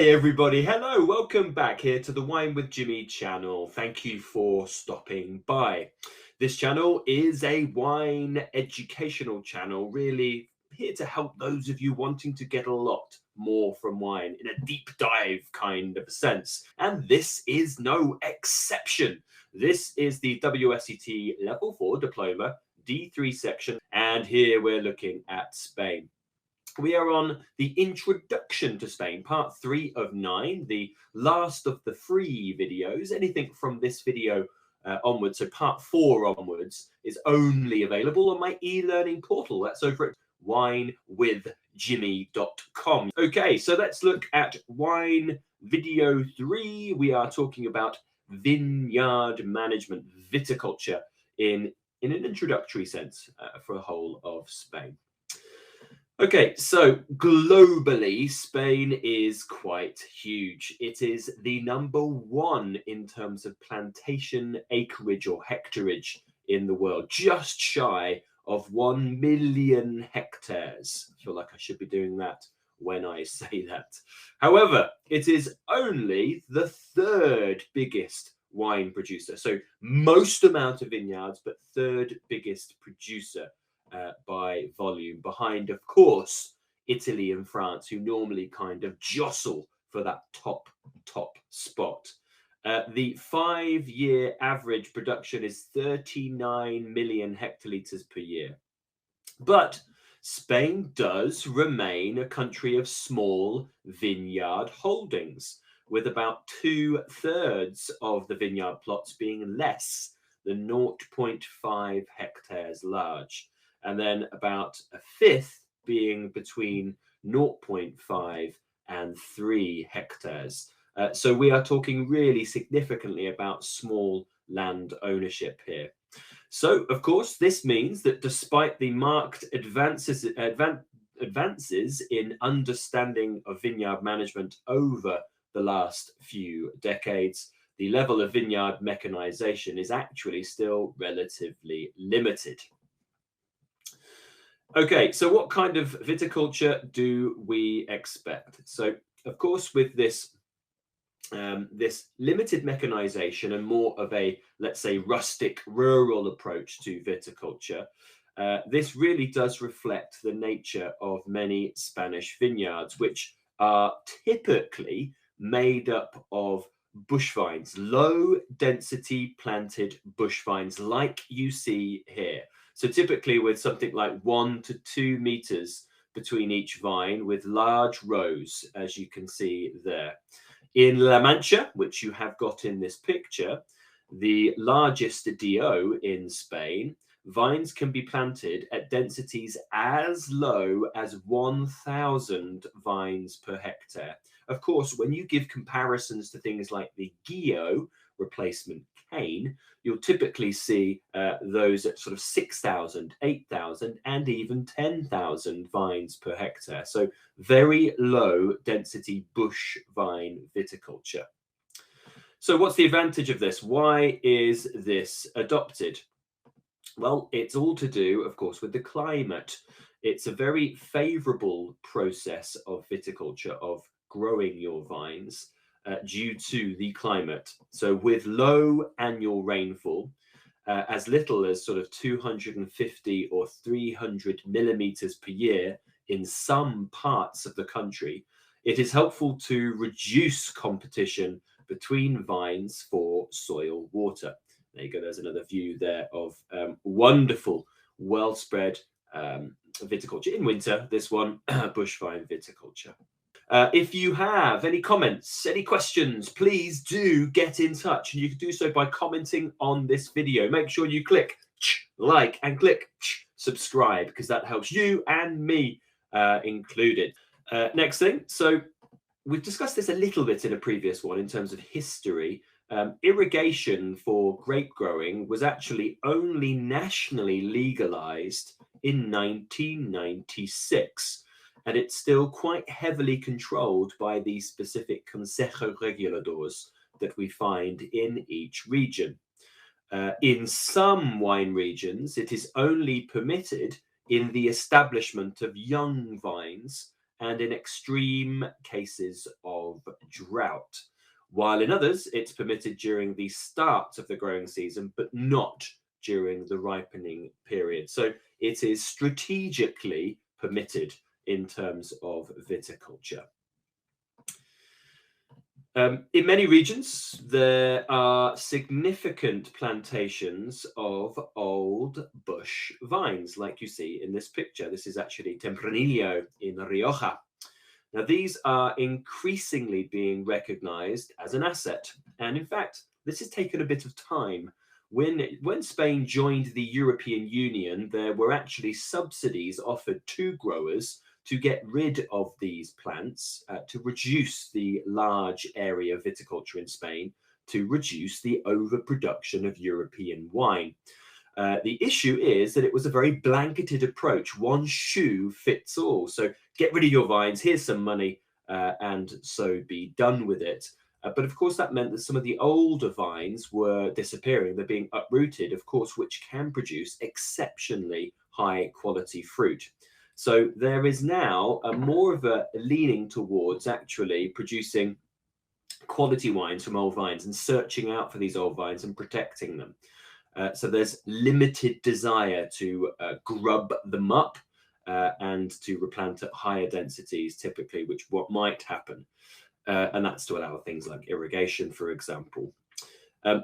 Hi everybody, hello, welcome back here to the Wine with Jimmy channel. Thank you for stopping by. This channel is a wine educational channel, really here to help those of you wanting to get a lot more from wine in a deep dive kind of a sense. And this is no exception. This is the WSET Level 4 Diploma D3 section, and here we're looking at Spain. We are on the introduction to Spain, part 3 of 9, the last of the free videos. Anything from this video onwards, so part 4 onwards, is only available on my e-learning portal. That's over at winewithjimmy.com. Okay, so let's look at wine video 3. We are talking about vineyard management, viticulture in an introductory sense for the whole of Spain. Okay, so globally, Spain is quite huge. It is the #1 in terms of plantation acreage or hectareage in the world, just shy of 1 million hectares. I feel like I should be doing that when I say that. However, it is only the 3rd biggest wine producer. So most amount of vineyards, but 3rd biggest producer by volume, behind, of course, Italy and France, who normally kind of jostle for that top spot. The 5-year average production is 39 million hectolitres per year. But Spain does remain a country of small vineyard holdings, with about 2/3 of the vineyard plots being less than 0.5 hectares large, and then about 1/5 being between 0.5 and 3 hectares. So we are talking really significantly about small land ownership here. So, of course, this means that despite the marked advances in understanding of vineyard management over the last few decades, the level of vineyard mechanization is actually still relatively limited. Okay, so what kind of viticulture do we expect? So, of course, with this limited mechanization and more of a, let's say, rustic rural approach to viticulture, this really does reflect the nature of many Spanish vineyards, which are typically made up of bush vines, low density planted bush vines like you see here. So typically with something like 1 to 2 meters between each vine, with large rows, as you can see there. In La Mancha, which you have got in this picture, the largest DO in Spain, vines can be planted at densities as low as 1,000 vines per hectare. Of course, when you give comparisons to things like the Guillot replacement cane, you'll typically see those at sort of 6,000, 8,000, and even 10,000 vines per hectare. So very low density bush vine viticulture. So what's the advantage of this? Why is this adopted? Well, it's all to do, of course, with the climate. It's a very favorable process of viticulture, of growing your vines, due to the climate. So with low annual rainfall, as little as sort of 250 or 300 millimeters per year in some parts of the country, it is helpful to reduce competition between vines for soil water. There you go, there's another view there of wonderful, well-spread viticulture in winter, this one, bush vine viticulture. If you have any comments, any questions, please do get in touch, and you can do so by commenting on this video. Make sure you click like and click subscribe, because that helps you and me included. Next thing, so we've discussed this a little bit in a previous one in terms of history. Irrigation for grape growing was actually only nationally legalized in 1996. And it's still quite heavily controlled by the specific Consejo Reguladores that we find in each region. In some wine regions, it is only permitted in the establishment of young vines and in extreme cases of drought, while in others it's permitted during the start of the growing season, but not during the ripening period. So it is strategically permitted in terms of viticulture. In many regions, there are significant plantations of old bush vines, like you see in this picture. This is actually Tempranillo in Rioja. Now, these are increasingly being recognized as an asset. And in fact, this has taken a bit of time. When Spain joined the European Union, there were actually subsidies offered to growers to get rid of these plants, to reduce the large area of viticulture in Spain, to reduce the overproduction of European wine. The issue is that it was a very blanketed approach. One shoe fits all. So get rid of your vines, here's some money, and so be done with it. But of course, that meant that some of the older vines were disappearing. They're being uprooted, of course, which can produce exceptionally high quality fruit. So there is now more of a leaning towards actually producing quality wines from old vines and searching out for these old vines and protecting them. So there's limited desire to grub them up and to replant at higher densities, typically, which what might happen. And that's to allow things like irrigation, for example.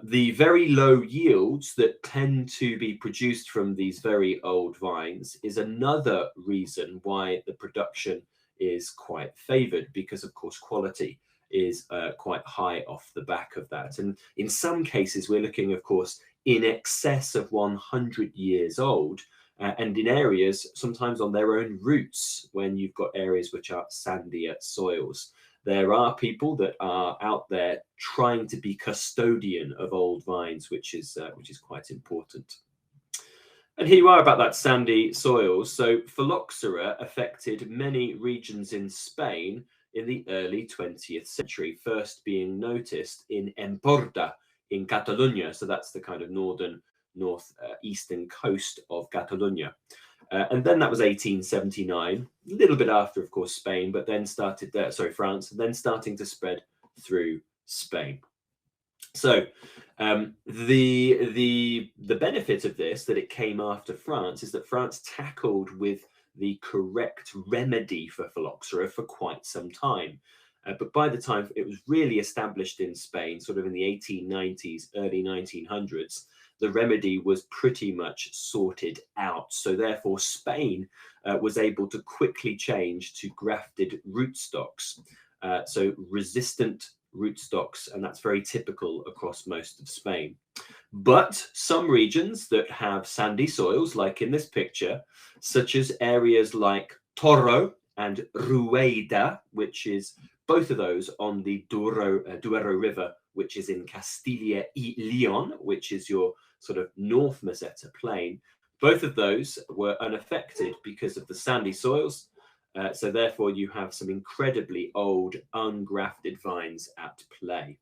The very low yields that tend to be produced from these very old vines is another reason why the production is quite favored, because of course quality is quite high off the back of that. And in some cases, we're looking, of course, in excess of 100 years old, and in areas sometimes on their own roots, when you've got areas which are sandier soils. There are people that are out there trying to be custodian of old vines, which is quite important. And here you are about that sandy soils. So Phylloxera affected many regions in Spain in the early 20th century, first being noticed in Emporda in Catalonia. So that's the kind of northeastern coast of Catalonia. And then that was 1879, a little bit after, of course, Spain, but then France, and then starting to spread through Spain. So the benefit of this, that it came after France, is that France tackled with the correct remedy for Phylloxera for quite some time. But by the time it was really established in Spain, sort of in the 1890s, early 1900s, the remedy was pretty much sorted out. So therefore, Spain was able to quickly change to grafted rootstocks, so resistant rootstocks, and that's very typical across most of Spain. But some regions that have sandy soils, like in this picture, such as areas like Toro and Rueda, which is both of those on the Duero River, which is in Castilla y Leon, which is your sort of North Meseta plain. Both of those were unaffected because of the sandy soils. So therefore, you have some incredibly old, ungrafted vines at play.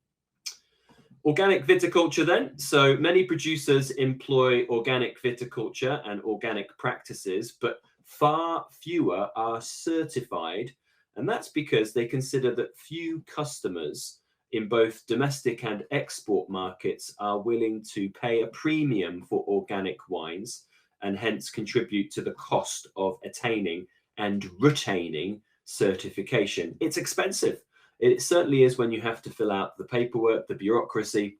Organic viticulture then. So many producers employ organic viticulture and organic practices, but far fewer are certified. And that's because they consider that few customers in both domestic and export markets are willing to pay a premium for organic wines and hence contribute to the cost of attaining and retaining certification. It's expensive. It certainly is when you have to fill out the paperwork, the bureaucracy,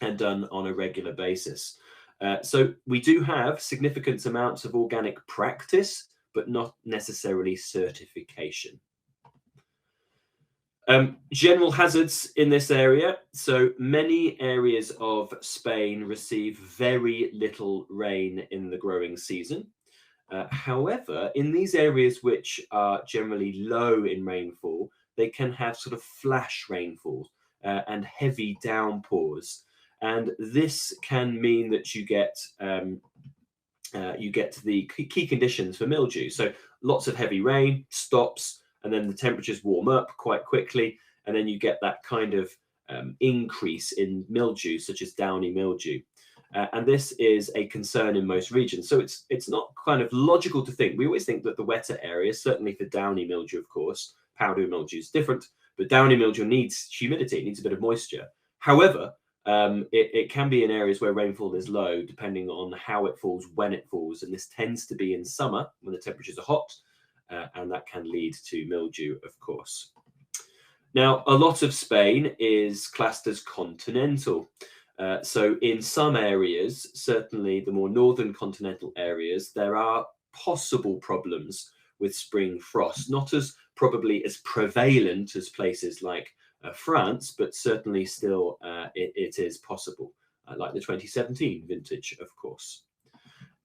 and done on a regular basis. So we do have significant amounts of organic practice, but not necessarily certification. General hazards in this area. So many areas of Spain receive very little rain in the growing season. However, in these areas which are generally low in rainfall, they can have sort of flash rainfall and heavy downpours. And this can mean that you get the key conditions for mildew. So lots of heavy rain stops, and then the temperatures warm up quite quickly, and then you get that kind of increase in mildew, such as downy mildew. And this is a concern in most regions. So it's not kind of logical to think. We always think that the wetter areas, certainly for downy mildew, of course, powdery mildew is different, but downy mildew needs humidity, it needs a bit of moisture. However, it can be in areas where rainfall is low, depending on how it falls, when it falls. And this tends to be in summer when the temperatures are hot, and that can lead to mildew, of course. Now, a lot of Spain is classed as continental. So in some areas, certainly the more northern continental areas, there are possible problems with spring frost, not as probably as prevalent as places like France, but certainly still it is possible, like the 2017 vintage, of course.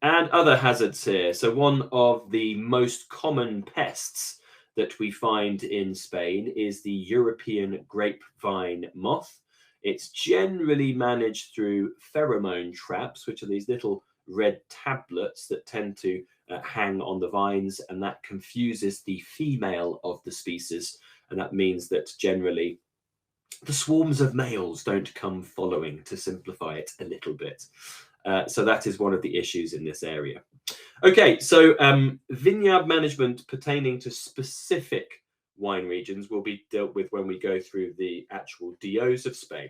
And other hazards here. So one of the most common pests that we find in Spain is the European grapevine moth. It's generally managed through pheromone traps, which are these little red tablets that tend to hang on the vines, and that confuses the female of the species. And that means that generally the swarms of males don't come following, to simplify it a little bit. So that is one of the issues in this area. Okay, so vineyard management pertaining to specific wine regions will be dealt with when we go through the actual DOs of Spain.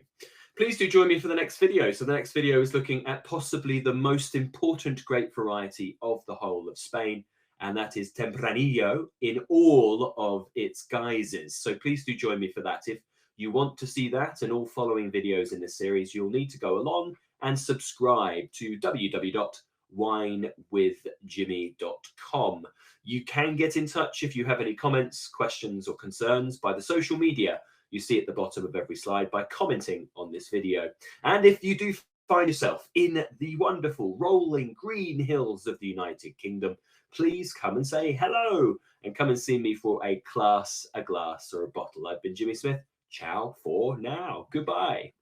Please do join me for the next video. So the next video is looking at possibly the most important grape variety of the whole of Spain, and that is Tempranillo in all of its guises. So please do join me for that. If you want to see that and all following videos in this series, you'll need to go along and subscribe to www.winewithjimmy.com. You can get in touch if you have any comments, questions, or concerns by the social media you see at the bottom of every slide, by commenting on this video. And if you do find yourself in the wonderful rolling green hills of the United Kingdom, please come and say hello and come and see me for a class, a glass, or a bottle. I've been Jimmy Smith. Ciao for now. Goodbye.